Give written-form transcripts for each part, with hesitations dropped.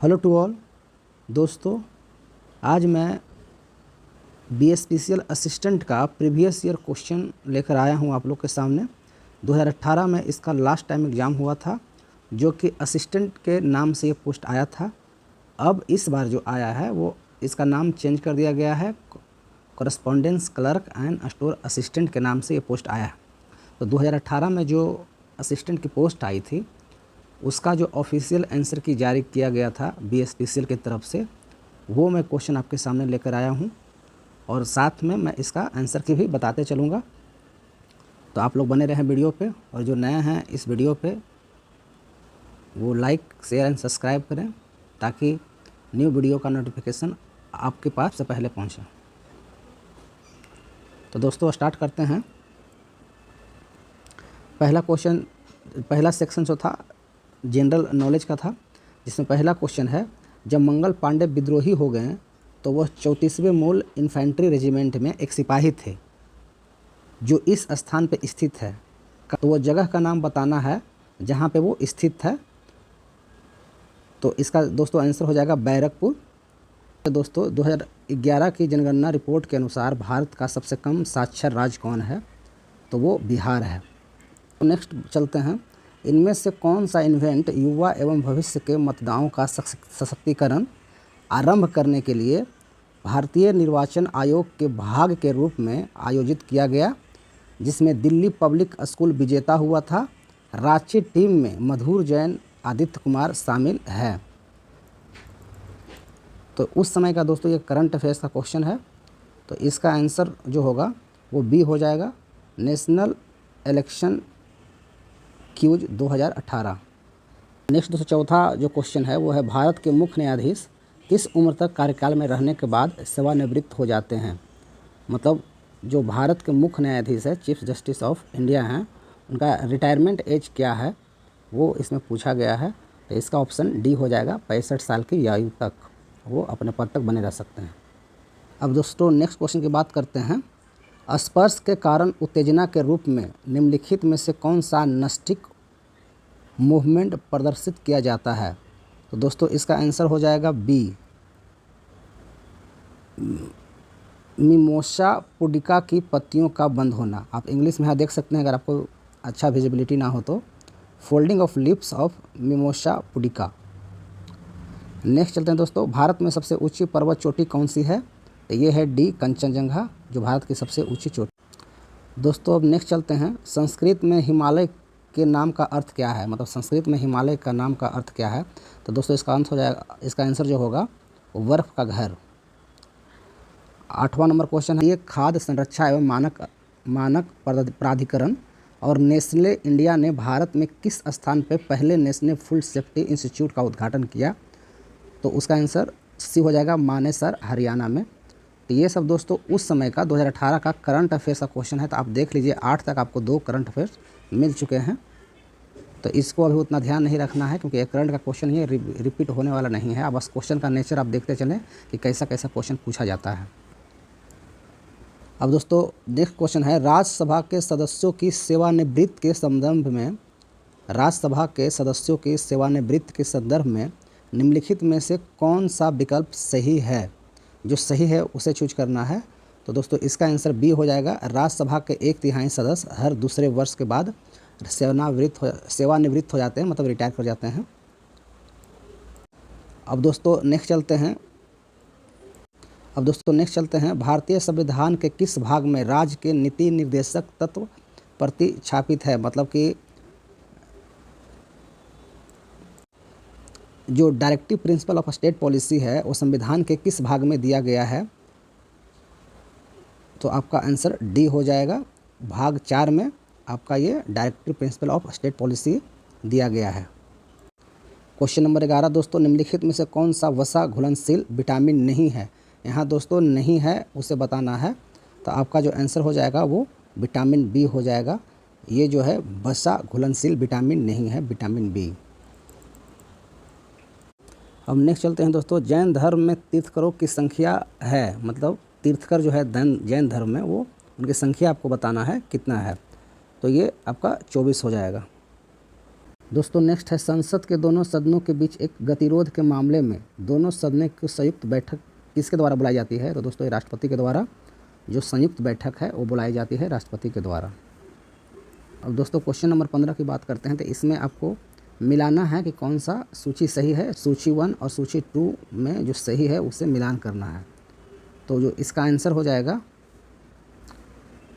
Hello to all दोस्तों, आज मैं बीएसपीसीएल असिस्टेंट का प्रीवियस ईयर क्वेश्चन लेकर आया हूं आप लोग के सामने। 2018 में इसका लास्ट टाइम एग्ज़ाम हुआ था, जो कि असिस्टेंट के नाम से ये पोस्ट आया था। अब इस बार जो आया है वो इसका नाम चेंज कर दिया गया है, correspondence clerk and store assistant के नाम से ये पोस्ट आया है। तो 2018 में जो असिस्टेंट की पोस्ट आई थी उसका जो ऑफिशियल आंसर की जारी किया गया था बीएसपीसीएल की तरफ से, वो मैं क्वेश्चन आपके सामने लेकर आया हूँ और साथ में मैं इसका आंसर की भी बताते चलूँगा। तो आप लोग बने रहें वीडियो पे, और जो नए हैं इस वीडियो पे वो लाइक शेयर एंड सब्सक्राइब करें ताकि न्यू वीडियो का नोटिफिकेशन आपके पास से पहले पहुँचे। तो दोस्तों स्टार्ट करते हैं। पहला सेक्शन जो था जनरल नॉलेज का था, जिसमें पहला क्वेश्चन है, जब मंगल पांडे विद्रोही हो गए तो वह 34वें मूल इन्फेंट्री रेजिमेंट में एक सिपाही थे जो इस स्थान पर स्थित है। तो वह जगह का नाम बताना है जहाँ पे वो स्थित है। तो इसका दोस्तों आंसर हो जाएगा बैरकपुर। दोस्तों 2011 की जनगणना रिपोर्ट के अनुसार भारत का सबसे कम साक्षर राज्य कौन है? तो वो बिहार है। तो नेक्स्ट चलते हैं। इनमें से कौन सा इवेंट युवा एवं भविष्य के मतदाताओं का सशक्तिकरण आरंभ करने के लिए भारतीय निर्वाचन आयोग के भाग के रूप में आयोजित किया गया, जिसमें दिल्ली पब्लिक स्कूल विजेता हुआ था? रांची टीम में मधुर जैन, आदित्य कुमार शामिल है। तो उस समय का दोस्तों ये करंट अफेयर्स का क्वेश्चन है। तो इसका आंसर जो होगा वो बी हो जाएगा, नेशनल इलेक्शन क्यूज 2018। नेक्स्ट दोस्तों चौथा जो क्वेश्चन है वो है, भारत के मुख्य न्यायाधीश किस उम्र तक कार्यकाल में रहने के बाद सेवानिवृत्त हो जाते हैं? मतलब जो भारत के मुख्य न्यायाधीश है, चीफ जस्टिस ऑफ इंडिया हैं, उनका रिटायरमेंट एज क्या है वो इसमें पूछा गया है। तो इसका ऑप्शन डी हो जाएगा, 65 साल की आयु तक वो अपने पद तक बने रह सकते हैं। अब दोस्तों नेक्स्ट क्वेश्चन की बात करते हैं। स्पर्श के कारण उत्तेजना के रूप में निम्नलिखित में से कौन सा नस्टिक मूवमेंट प्रदर्शित किया जाता है? तो दोस्तों इसका आंसर हो जाएगा बी, मिमोसा पुडिका की पत्तियों का बंद होना। आप इंग्लिश में यहाँ देख सकते हैं अगर आपको अच्छा विजिबिलिटी ना हो तो, folding of lips of mimosa pudica. Next चलते हैं दोस्तों, भारत में सबसे ऊंची पर्वत चोटी कौन सी है? तो ये है डी, कंचनजंगा, जो भारत की सबसे ऊंची चोटी। दोस्तों अब नेक्स्ट चलते हैं, संस्कृत में हिमालय के नाम का अर्थ क्या है? मतलब संस्कृत में हिमालय का नाम का अर्थ क्या है? तो दोस्तों इसका आंसर हो जाएगा, इसका आंसर जो होगा वो बर्फ का घर। 8वां नंबर क्वेश्चन है, ये खाद्य संरक्षा एवं मानक प्राधिकरण और नेस्ले इंडिया ने भारत में किस स्थान पर पहले नेशनल फूड सेफ्टी इंस्टीट्यूट का उद्घाटन किया? तो उसका आंसर सी हो जाएगा, मानेसर, हरियाणा में। तो ये सब दोस्तों उस समय का 2018 का करंट अफेयर्स का क्वेश्चन है। तो आप देख लीजिए 8 तक आपको 2 करंट अफेयर्स मिल चुके हैं। तो इसको अभी उतना ध्यान नहीं रखना है क्योंकि एक करंट का क्वेश्चन ये रिपीट होने वाला नहीं है। अब बस क्वेश्चन का नेचर आप देखते चलें कि कैसा कैसा क्वेश्चन पूछा जाता है। अब दोस्तों नेक्स्ट क्वेश्चन है, राज्यसभा के सदस्यों की सेवानिवृत्ति के संदर्भ में, राज्यसभा के सदस्यों की सेवानिवृत्ति के संदर्भ में निम्नलिखित में से कौन सा विकल्प सही है? जो सही है उसे चूज करना है। तो दोस्तों इसका आंसर बी हो जाएगा, राज्यसभा के 1/3 सदस्य हर दूसरे वर्ष के बाद सेवानिवृत्त हो जाते हैं, मतलब रिटायर कर जाते हैं। अब दोस्तों नेक्स्ट चलते हैं, भारतीय संविधान के किस भाग में राज्य के नीति निर्देशक तत्व प्रतिछापित है? मतलब कि जो directive principle of state policy है वो संविधान के किस भाग में दिया गया है? तो आपका आंसर डी हो जाएगा, भाग 4 में आपका ये directive principle of state policy दिया गया है। क्वेश्चन नंबर 11 दोस्तों, निम्नलिखित में से कौन सा वसा घुलनशील विटामिन नहीं है? यहाँ दोस्तों नहीं है उसे बताना है। तो आपका जो आंसर हो जाएगा वो विटामिन बी हो जाएगा। ये जो है वसा घुलनशील विटामिन नहीं है, विटामिन बी। अब नेक्स्ट चलते हैं दोस्तों, जैन धर्म में तीर्थकरों की संख्या है, मतलब तीर्थकर जो है जैन धर्म में वो उनकी संख्या आपको बताना है कितना है। तो ये आपका 24 हो जाएगा। दोस्तों नेक्स्ट है, संसद के दोनों सदनों के बीच एक गतिरोध के मामले में दोनों सदनों की संयुक्त बैठक किसके द्वारा बुलाई जाती है? तो दोस्तों ये राष्ट्रपति के द्वारा जो संयुक्त बैठक है वो बुलाई जाती है राष्ट्रपति के द्वारा। अब दोस्तों क्वेश्चन नंबर 15 की बात करते हैं, तो इसमें आपको मिलाना है कि कौन सा सूची सही है। सूची 1 और सूची 2 में जो सही है उसे मिलान करना है। तो जो इसका आंसर हो जाएगा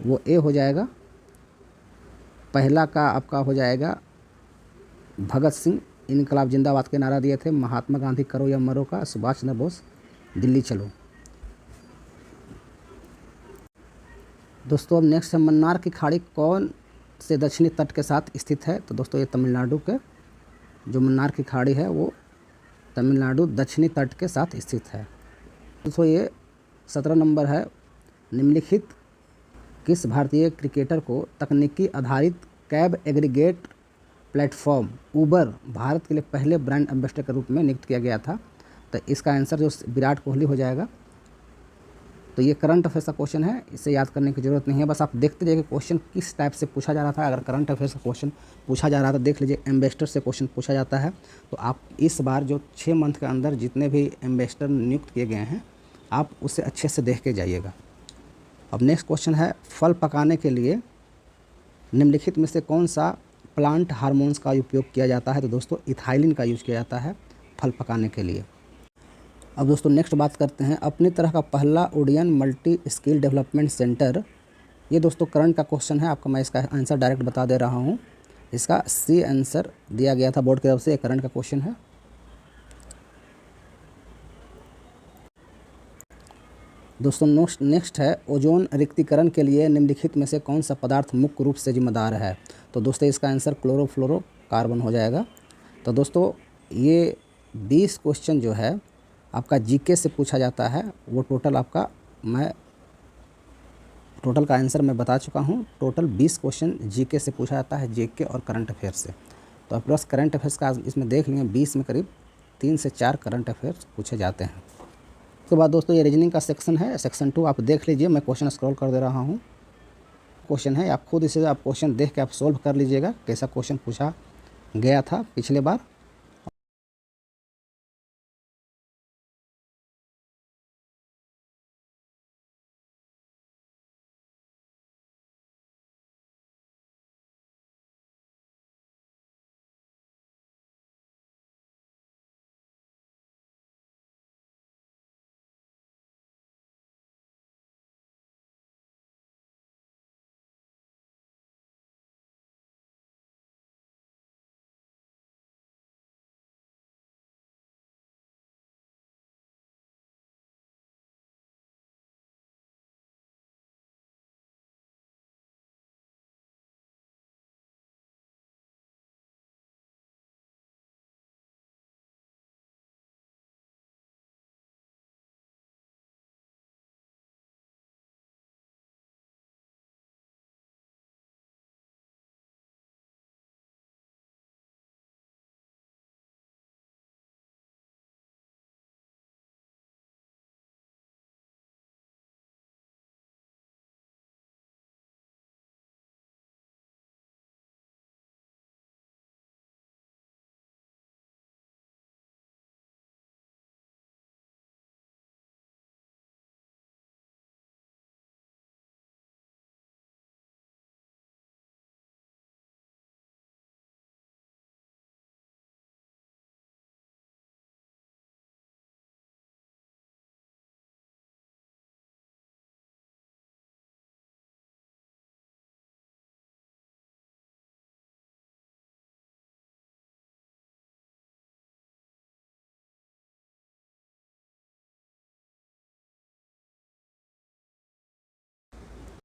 वो ए हो जाएगा। पहला का आपका हो जाएगा भगत सिंह इनकलाब जिंदाबाद के नारा दिए थे, महात्मा गांधी करो या मरो का सुभाष चंद्र बोस दिल्ली चलो। दोस्तों अब नेक्स्ट है, मन्नार की खाड़ी कौन से दक्षिणी तट के साथ स्थित है? तो दोस्तों ये तमिलनाडु के जो मन्नार की खाड़ी है वो तमिलनाडु दक्षिणी तट के साथ स्थित है। दोस्तों ये 17 नंबर है, निम्नलिखित किस भारतीय क्रिकेटर को तकनीकी आधारित कैब एग्रीगेट प्लेटफॉर्म उबर भारत के लिए पहले ब्रांड एम्बेसडर के रूप में नियुक्त किया गया था? तो इसका आंसर जो विराट कोहली हो जाएगा। तो ये करंट अफेयर्स का क्वेश्चन है, इसे याद करने की ज़रूरत नहीं है, बस आप देखते जाइए कि क्वेश्चन किस टाइप से पूछा जा रहा था। अगर करंट अफेयर्स का क्वेश्चन पूछा जा रहा था, देख लीजिए एम्बेसडर से क्वेश्चन पूछा जाता है। तो आप इस बार जो 6 मंथ के अंदर जितने भी एम्बेसडर नियुक्त किए गए हैं आप उसे अच्छे से देख के जाइएगा। अब नेक्स्ट क्वेश्चन है, फल पकाने के लिए निम्नलिखित में से कौन सा प्लांट हार्मोन्स का उपयोग किया जाता है? तो दोस्तों इथाइलिन का यूज़ किया जाता है फल पकाने के लिए। अब दोस्तों नेक्स्ट बात करते हैं, अपनी तरह का पहला उड़ियन मल्टी स्किल डेवलपमेंट सेंटर। ये दोस्तों करंट का क्वेश्चन है आपका, मैं इसका आंसर डायरेक्ट बता दे रहा हूँ। इसका सी आंसर दिया गया था बोर्ड की तरफ से, करंट का क्वेश्चन है। दोस्तों नेक्स्ट है, ओजोन रिक्तीकरण के लिए निम्नलिखित में से कौन सा पदार्थ मुख्य रूप से जिम्मेदार है? तो दोस्तों इसका आंसर क्लोरोफ्लोरोकार्बन हो जाएगा। तो दोस्तों ये 20 क्वेश्चन जो है आपका जीके से पूछा जाता है, वो टोटल आपका टोटल का आंसर मैं बता चुका हूँ। टोटल 20 क्वेश्चन जीके से पूछा जाता है, जीके और करंट अफेयर से। तो प्लस करंट अफेयर्स का इसमें देख लेंगे, 20 में करीब 3 से 4 करंट अफेयर्स पूछे जाते हैं। उसके बाद दोस्तों ये रीजनिंग का सेक्शन है, सेक्शन 2 आप देख लीजिए, मैं क्वेश्चन स्क्रॉल कर दे रहा हूँ। क्वेश्चन है, आप खुद इसे आप क्वेश्चन देख के आप सोल्व कर लीजिएगा, कैसा क्वेश्चन पूछा गया था पिछले बार।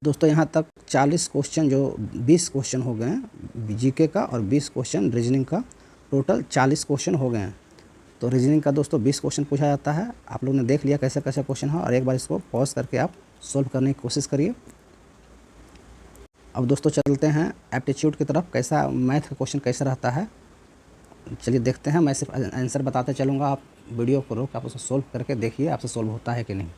दोस्तों यहाँ तक 40 क्वेश्चन जो 20 क्वेश्चन हो गए हैं जीके का और 20 क्वेश्चन रीजनिंग का, टोटल 40 क्वेश्चन हो गए हैं। तो रीजनिंग का दोस्तों 20 क्वेश्चन पूछा जाता है, आप लोग ने देख लिया कैसे कैसे क्वेश्चन है, और एक बार इसको पॉज करके आप सोल्व करने की कोशिश करिए। अब दोस्तों चलते हैं एप्टीट्यूड की तरफ, कैसा मैथ का क्वेश्चन कैसा रहता है चलिए देखते हैं। मैं सिर्फ आंसर बताते चलूँगा, आप वीडियो को रोक आप उसको सोल्व करके देखिए आपसे सोल्व होता है कि नहीं।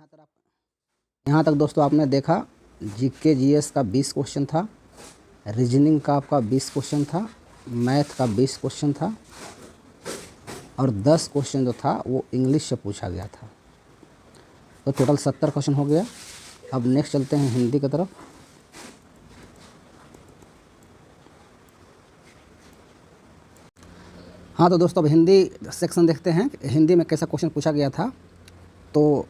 यहाँ तक दोस्तों आपने देखा जीके जीएस का 20 क्वेश्चन था, रीजनिंग का आपका 20 क्वेश्चन था, मैथ का 20 क्वेश्चन था और 10 क्वेश्चन जो था वो इंग्लिश से पूछा गया था। तो टोटल 70 क्वेश्चन हो गया। अब नेक्स्ट चलते हैं हिंदी की तरफ। हाँ तो दोस्तों अब हिंदी सेक्शन देखते हैं हिंदी में कैसा क्वेश्चन पूछा गया था। तो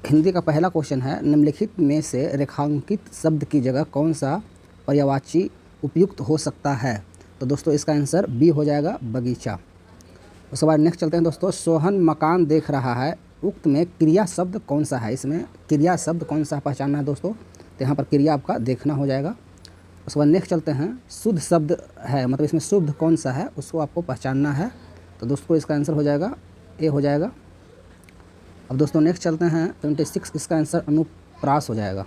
हिंदी का पहला क्वेश्चन है, निम्नलिखित में से रेखांकित शब्द की जगह कौन सा पर्यायवाची उपयुक्त हो सकता है। तो दोस्तों इसका आंसर बी हो जाएगा, बगीचा। उसके बाद नेक्स्ट चलते हैं दोस्तों, सोहन मकान देख रहा है, उक्त में क्रिया शब्द कौन सा है। इसमें क्रिया शब्द कौन सा पहचानना है दोस्तों, तो यहाँ पर क्रिया आपका देखना हो जाएगा। उसके बाद नेक्स्ट चलते हैं, शुद्ध शब्द है, मतलब इसमें शुद्ध कौन सा है उसको आपको पहचानना है। तो दोस्तों इसका आंसर हो जाएगा ए हो जाएगा। अब दोस्तों नेक्स्ट चलते हैं 26, इसका आंसर अनुप्रास हो जाएगा।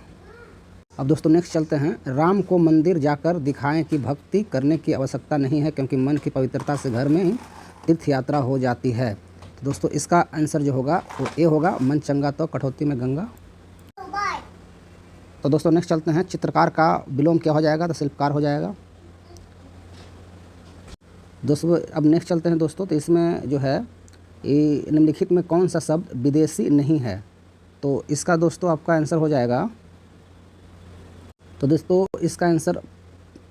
अब दोस्तों नेक्स्ट चलते हैं, राम को मंदिर जाकर दिखाएं कि भक्ति करने की आवश्यकता नहीं है क्योंकि मन की पवित्रता से घर में ही तीर्थ यात्रा हो जाती है। तो दोस्तों इसका आंसर जो होगा वो ए होगा, मन चंगा तो कटौती में गंगा। तो दोस्तों नेक्स्ट चलते हैं, चित्रकार का विलोम क्या हो जाएगा, तो शिल्पकार हो जाएगा। दोस्तों अब नेक्स्ट चलते हैं दोस्तों, तो इसमें जो है ये निम्नलिखित में कौन सा शब्द विदेशी नहीं है। तो इसका दोस्तों आपका आंसर हो जाएगा, तो दोस्तों इसका आंसर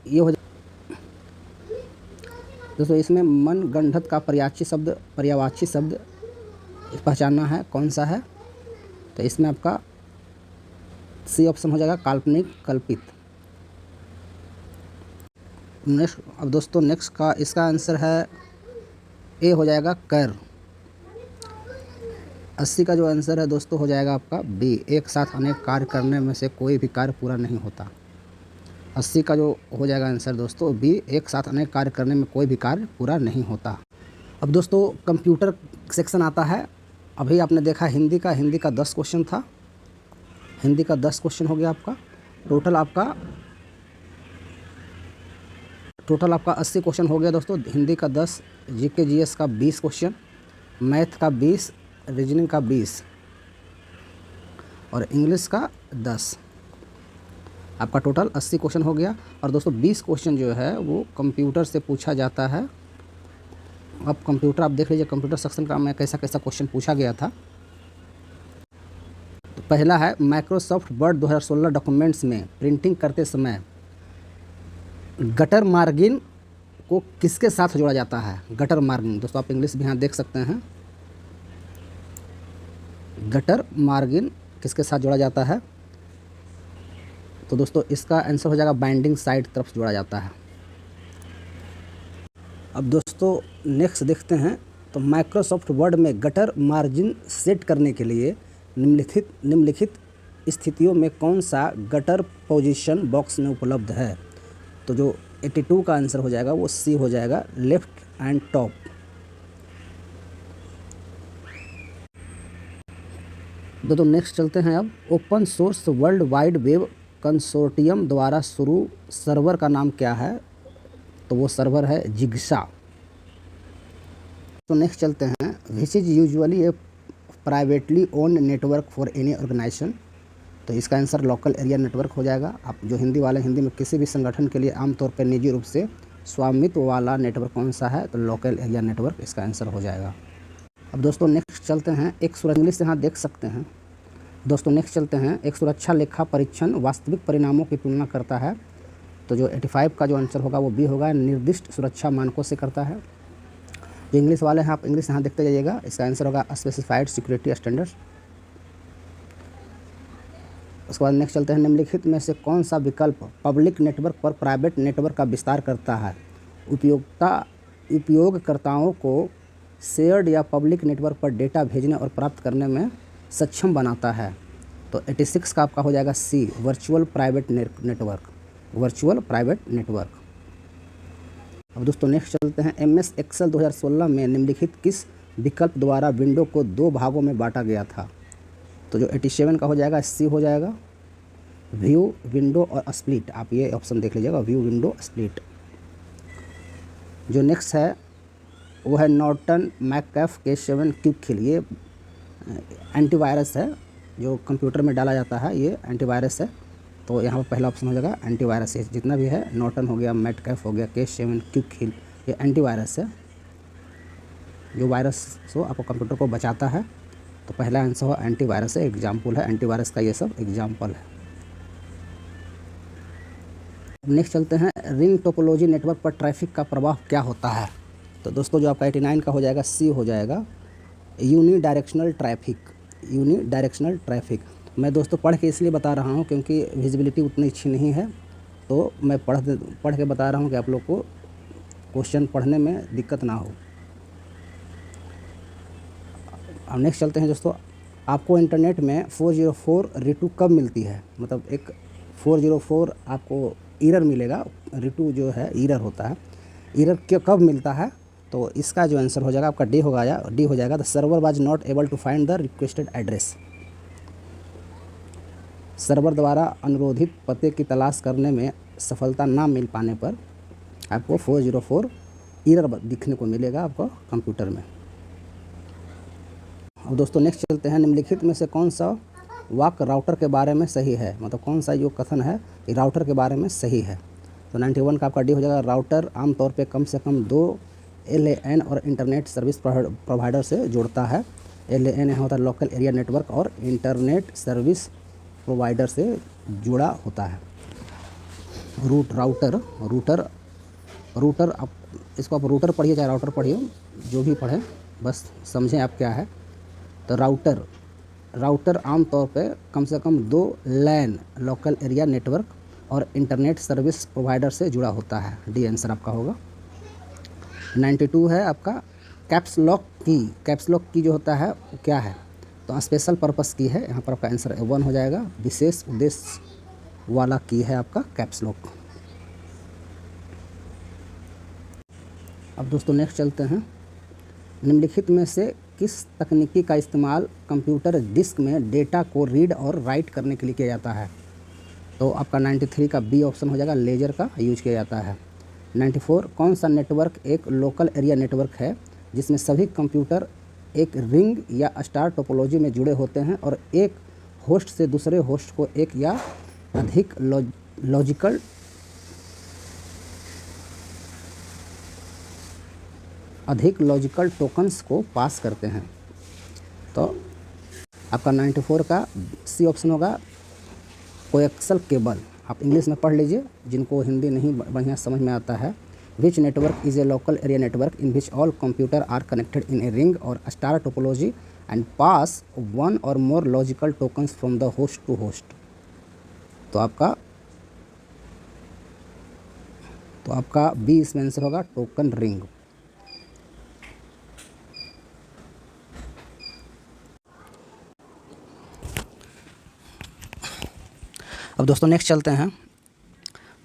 ये हो जाएगा। दोस्तों इसमें मनगढ़ंत का पर्यायवाची शब्द पहचानना है कौन सा है। तो इसमें आपका सी ऑप्शन हो जाएगा, काल्पनिक कल्पित। नेक्स्ट अब दोस्तों नेक्स्ट का इसका आंसर है ए हो जाएगा, कर। 80 का जो आंसर है दोस्तों हो जाएगा आपका बी, एक साथ अनेक कार्य करने में से कोई भी कार्य पूरा नहीं होता। 80 का जो हो जाएगा आंसर दोस्तों बी, एक साथ अनेक कार्य करने में कोई भी कार्य पूरा नहीं होता। अब दोस्तों कंप्यूटर सेक्शन आता है। अभी आपने देखा हिंदी का 10 क्वेश्चन था, हिंदी का 10 क्वेश्चन हो गया आपका। टोटल आपका 80 क्वेश्चन हो गया दोस्तों। हिंदी का 10, जीके जीएस का 20 क्वेश्चन, मैथ का 20, रीजनिंग का 20 और इंग्लिश का 10। आपका टोटल 80 क्वेश्चन हो गया। और दोस्तों 20 क्वेश्चन जो है वो कंप्यूटर से पूछा जाता है। अब कंप्यूटर आप देख लीजिए, कंप्यूटर सेक्शन का में कैसा क्वेश्चन पूछा गया था। तो पहला है, माइक्रोसॉफ्ट वर्ड 2016 डॉक्यूमेंट्स में प्रिंटिंग करते समय गटर मार्जिन को किसके साथ जोड़ा जाता है। गटर मार्जिन दोस्तों आप इंग्लिश भी यहाँ देख सकते हैं, गटर मार्जिन किसके साथ जोड़ा जाता है। तो दोस्तों इसका आंसर हो जाएगा, बाइंडिंग साइड तरफ जोड़ा जाता है। अब दोस्तों नेक्स्ट देखते हैं, तो माइक्रोसॉफ्ट वर्ड में गटर मार्जिन सेट करने के लिए निम्नलिखित स्थितियों में कौन सा गटर पोजीशन बॉक्स में उपलब्ध है। तो जो 82 का आंसर हो जाएगा वो सी हो जाएगा, लेफ्ट एंड टॉप। तो नेक्स्ट चलते हैं अब, open source world wide web consortium द्वारा शुरू सर्वर का नाम क्या है। तो वो सर्वर है जिग्सा। तो नेक्स्ट चलते हैं, which is usually a privately owned network for any organization. तो इसका आंसर लोकल एरिया नेटवर्क हो जाएगा। आप जो हिंदी वाले हिंदी में किसी भी संगठन के लिए आमतौर पर निजी रूप से स्वामित्व वाला नेटवर्क कौन सा है, तो लोकल एरिया नेटवर्क इसका आंसर हो जाएगा। अब दोस्तों नेक्स्ट चलते हैं, एक इंग्लिश यहाँ देख सकते हैं दोस्तों। नेक्स्ट चलते हैं, एक सुरक्षा लेखा परीक्षण वास्तविक परिणामों की तुलना करता है। तो जो 85 का जो आंसर होगा वो बी होगा, निर्दिष्ट सुरक्षा मानकों से करता है। जो इंग्लिश वाले हैं आप इंग्लिश यहाँ देखते जाइएगा, इसका आंसर होगा स्पेसिफाइड सिक्योरिटी स्टैंडर्ड्स। उसके बाद नेक्स्ट चलते हैं, निम्नलिखित में से कौन सा विकल्प पब्लिक नेटवर्क पर प्राइवेट नेटवर्क का विस्तार करता है। उपयोगकर्ताओं को शेयर्ड या पब्लिक नेटवर्क पर डेटा भेजने और प्राप्त करने में सक्षम बनाता है। तो 86 का आपका हो जाएगा C, virtual private network, virtual private network. अब दोस्तों नेक्स्ट चलते हैं, MS एक्सेल 2016 में निम्नलिखित किस विकल्प द्वारा विंडो को 2 भागों में बांटा गया था। तो जो 87 का हो जाएगा सी हो जाएगा, व्यू विंडो और स्प्लिट। आप ये ऑप्शन देख लीजिएगा, व्यू विंडो स्प्लिट। जो नेक्स्ट है वो है नॉर्टन मैकएफ K7 क्विक किल। ये एंटीवायरस है, जो कंप्यूटर में डाला जाता है ये एंटीवायरस है। तो यहाँ पर पहला ऑप्शन हो जाएगा एंटीवायरस। ये जितना भी है नॉर्टन हो गया, मेटकैफ हो गया, K7, क्विक हिल, ये एंटीवायरस है जो वायरस से आपको कंप्यूटर को बचाता है। तो पहला आंसर हो एंटीवायरस है, एग्जाम्पल है एंटीवायरस का, ये सब एग्जाम्पल है। नेक्स्ट चलते हैं, रिंग टोपोलॉजी नेटवर्क पर ट्रैफिक का प्रभाव क्या होता है। तो दोस्तों जो आपका 89 का हो जाएगा सी हो जाएगा, यूनिडायरेक्शनल ट्रैफिक। यूनिडायरेक्शनल ट्रैफिक मैं दोस्तों पढ़ के इसलिए बता रहा हूँ क्योंकि विजिबिलिटी उतनी अच्छी नहीं है, तो मैं पढ़ के बता रहा हूँ कि आप लोग को क्वेश्चन पढ़ने में दिक्कत ना हो। अब नेक्स्ट चलते हैं दोस्तों, आपको इंटरनेट में 404 रिटू कब मिलती है। मतलब एक 404 आपको एरर मिलेगा, रिटू जो है एरर होता है, एरर कब मिलता है। तो इसका जो आंसर हो जाएगा आपका डी हो जाएगा the server was not able to find the requested address. Server द्वारा अनुरोधित पते की तलाश करने में सफलता ना मिल पाने पर आपको 404 एरर दिखने को मिलेगा आपको कंप्यूटर में। अब दोस्तों नेक्स्ट चलते हैं, निम्नलिखित में से कौन सा वाक्य राउटर के बारे में सही है। मतलब कौन सा जो कथन है ये राउटर के बारे में सही है। तो 91 का आपका डी हो जाएगा, राउटर आमतौर पे कम से कम 2 LAN और इंटरनेट सर्विस प्रोवाइडर से जोड़ता है। LAN यहाँ होता है लोकल एरिया नेटवर्क, और इंटरनेट सर्विस प्रोवाइडर से जुड़ा होता है। रूटर आप इसको आप रूटर पढ़िए चाहे राउटर पढ़िए, जो भी पढ़ें बस समझें आप क्या है। तो राउटर आमतौर पे कम से कम 2 LAN लोकल एरिया नेटवर्क और इंटरनेट सर्विस प्रोवाइडर से जुड़ा होता है। डी आंसर आपका होगा। 92 है आपका कैप्स लॉक की। कैप्स लॉक की जो होता है वो क्या है, तो स्पेशल पर्पस की है। यहाँ पर आपका आंसर 1 हो जाएगा, विशेष उद्देश्य वाला की है आपका कैप्स लॉक। अब दोस्तों नेक्स्ट चलते हैं, निम्नलिखित में से किस तकनीकी का इस्तेमाल कंप्यूटर डिस्क में डेटा को रीड और राइट करने के लिए किया जाता है। तो आपका 93 का बी ऑप्शन हो जाएगा, लेजर का यूज किया जाता है। 94 कौन सा नेटवर्क एक लोकल एरिया नेटवर्क है जिसमें सभी कंप्यूटर एक रिंग या स्टार टोपोलॉजी में जुड़े होते हैं और एक होस्ट से दूसरे होस्ट को एक या अधिक लॉजिकल टोकन्स को पास करते हैं। तो आपका 94 का सी ऑप्शन होगा, कोएक्सल केबल। आप इंग्लिश में पढ़ लीजिए, जिनको हिंदी नहीं बढ़िया समझ में आता है। Which network is a local area network in which all computer are connected in a ring or star topology and pass 1 or more logical tokens from the host to host. तो आपका बी इसमें answer होगा, token ring. अब दोस्तों next चलते हैं,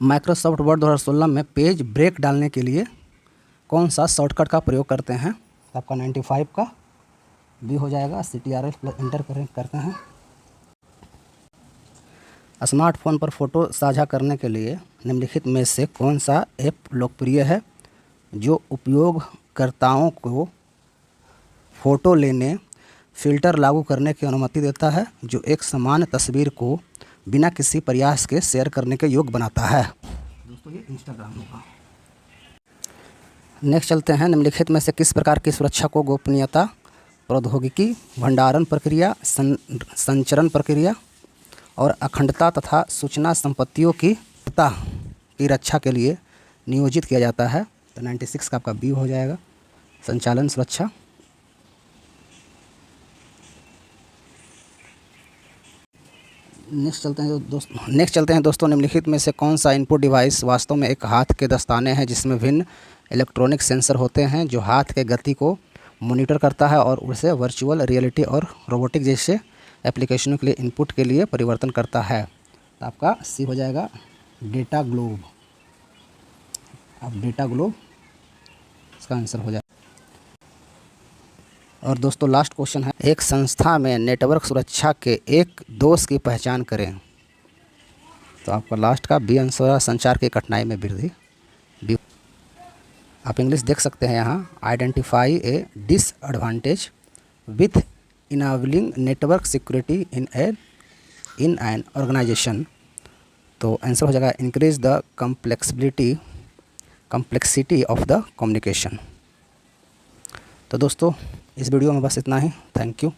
Microsoft word 2016 में page break डालने के लिए कौन सा शॉर्टकट का प्रयोग करते हैं। आपका 95 का बी हो जाएगा, CTRL प्लस इंटर करते हैं। स्मार्टफोन पर फ़ोटो साझा करने के लिए निम्नलिखित में से कौन सा ऐप लोकप्रिय है जो उपयोगकर्ताओं को फ़ोटो लेने, फ़िल्टर लागू करने की अनुमति देता है, जो एक समान तस्वीर को बिना किसी प्रयास के शेयर करने के योग्य बनाता है। दोस्तों ये इंस्टाग्राम होगा। नेक्स्ट चलते हैं, निम्नलिखित में से किस प्रकार की सुरक्षा को गोपनीयता प्रौद्योगिकी, भंडारण प्रक्रिया, संचरण प्रक्रिया और अखंडता तथा सूचना संपत्तियों की रक्षा के लिए नियोजित किया जाता है। तो 96 का आपका बी हो जाएगा, संचालन सुरक्षा। नेक्स्ट चलते हैं दोस्तों, निम्नलिखित में से कौन सा इनपुट डिवाइस वास्तव में एक हाथ के दस्ताने हैं जिसमें भिन्न इलेक्ट्रॉनिक सेंसर होते हैं जो हाथ के गति को मॉनिटर करता है और उसे वर्चुअल रियलिटी और रोबोटिक जैसे एप्लीकेशनों के लिए इनपुट के लिए परिवर्तन करता है। तो आपका सी हो जाएगा, डेटा ग्लोब। अब डेटा ग्लोब इसका आंसर हो जाएगा। और दोस्तों लास्ट क्वेश्चन है, एक संस्था में नेटवर्क सुरक्षा के एक दोष की पहचान करें। तो आपका लास्ट का बी आंसर, संचार की कठिनाई में वृद्धि। बी आप इंग्लिश देख सकते हैं यहाँ, identify a disadvantage with enabling network security in an organization. तो आंसर हो जाएगा increase the complexity of the communication. तो दोस्तों इस वीडियो में बस इतना ही। Thank you.